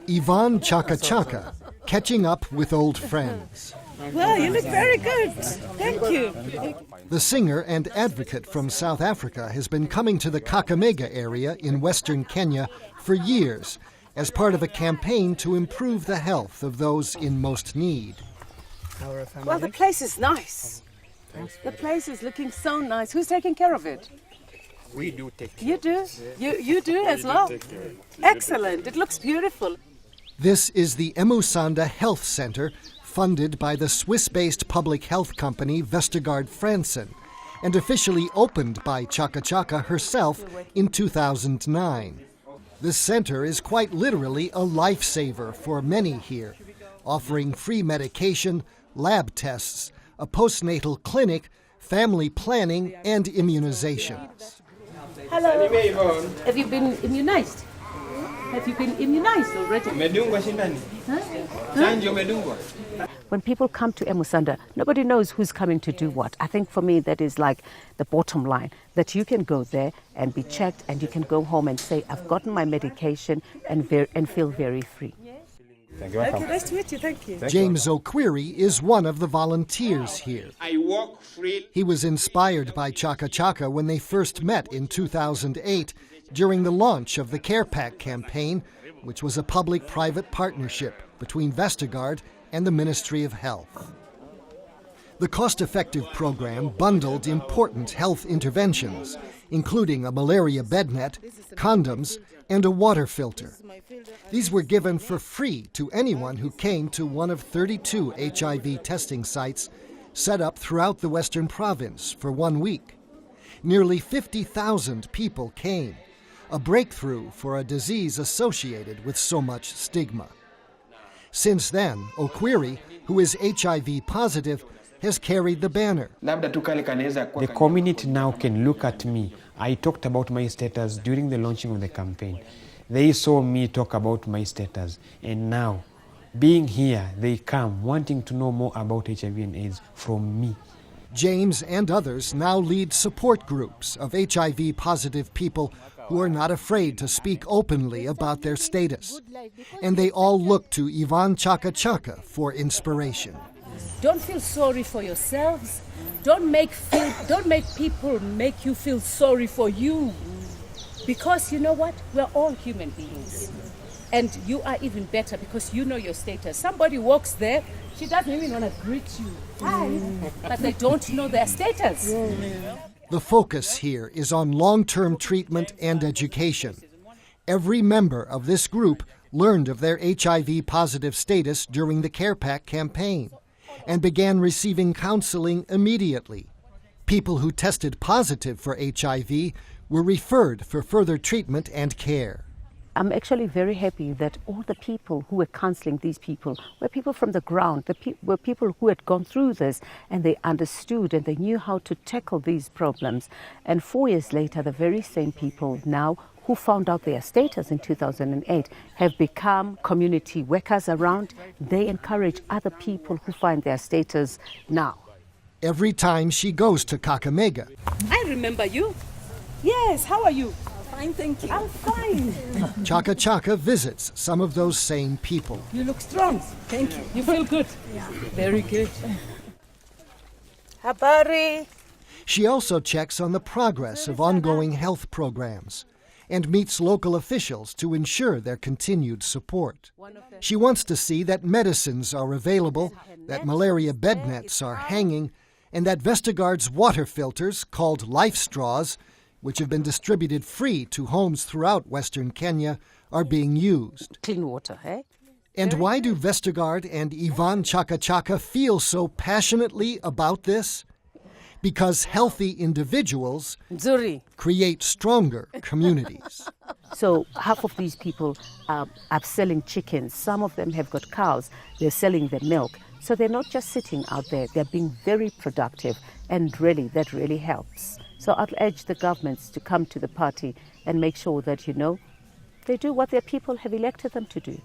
Yvonne Chaka Chaka, catching up with old friends. Well, you look very good. Thank you. The singer and advocate from South Africa has been coming to the Kakamega area in western Kenya for years as part of a campaign to improve the health of those in most need. Well, the place is nice. The place is looking so nice. Who's taking care of it? We do take care. You do? You do as well? Excellent. It looks beautiful. This is the Emusanda Health Center, funded by the Swiss-based public health company Vestergaard and officially opened by Chaka Chaka herself in 2009. This center is quite literally a lifesaver for many here, offering free medication, lab tests, a postnatal clinic, family planning, and immunizations. Hello. Have you been immunized? Have you been immunized already? When people come to Emusanda, nobody knows who's coming to do what. I think for me that is like the bottom line, that you can go there and be checked and you can go home and say, I've gotten my medication and feel very free. Thank you. Okay, nice to meet you. Thank you. James O'Query is one of the volunteers here. I walk free. He was inspired by Chaka Chaka when they first met in 2008 during the launch of the Care Pack campaign, which was a public-private partnership between Vestergaard and the Ministry of Health. The cost-effective program bundled important health interventions, including a malaria bed net, condoms, and a water filter. These were given for free to anyone who came to one of 32 HIV testing sites set up throughout the Western Province for 1 week. Nearly 50,000 people came, a breakthrough for a disease associated with so much stigma. Since then, O'Query, who is HIV positive, has carried the banner. The community now can look at me. I talked about my status during the launching of the campaign. They saw me talk about my status, and now, being here, they come wanting to know more about HIV and AIDS from me. James and others now lead support groups of HIV-positive people who are not afraid to speak openly about their status. And they all look to Yvonne Chaka Chaka for inspiration. Don't feel sorry for yourselves. Don't make people make you feel sorry for you. Because you know what? We're all human beings. And you are even better because you know your status. Somebody walks there, she doesn't even want to greet you. Hi. But they don't know their status. The focus here is on long-term treatment and education. Every member of this group learned of their HIV-positive status during the Care Pack campaign and began receiving counseling immediately. People who tested positive for HIV were referred for further treatment and care. I'm actually very happy that all the people who were counseling these people were people from the ground, were people who had gone through this and they understood and they knew how to tackle these problems. And 4 years later, the very same people now who found out their status in 2008 have become community workers around. They encourage other people who find their status now. Every time she goes to Kakamega. I remember you. Yes, how are you? Fine, thank you. I'm fine. Chaka Chaka visits some of those same people. You look strong. Thank you. You feel good? Yeah. Very good. Habari. She also checks on the progress of ongoing health programs and meets local officials to ensure their continued support. She wants to see that medicines are available, that malaria bed nets are hanging, and that Vestergaard's water filters, called life straws, which have been distributed free to homes throughout Western Kenya, are being used. Clean water, eh? And why do Vestergaard and Yvonne Chaka Chaka feel so passionately about this? Because healthy individuals create stronger communities. So half of these people are selling chickens. Some of them have got cows. They're selling their milk. So they're not just sitting out there. They're being very productive. And really, that really helps. So I'd urge the governments to come to the party and make sure that, they do what their people have elected them to do.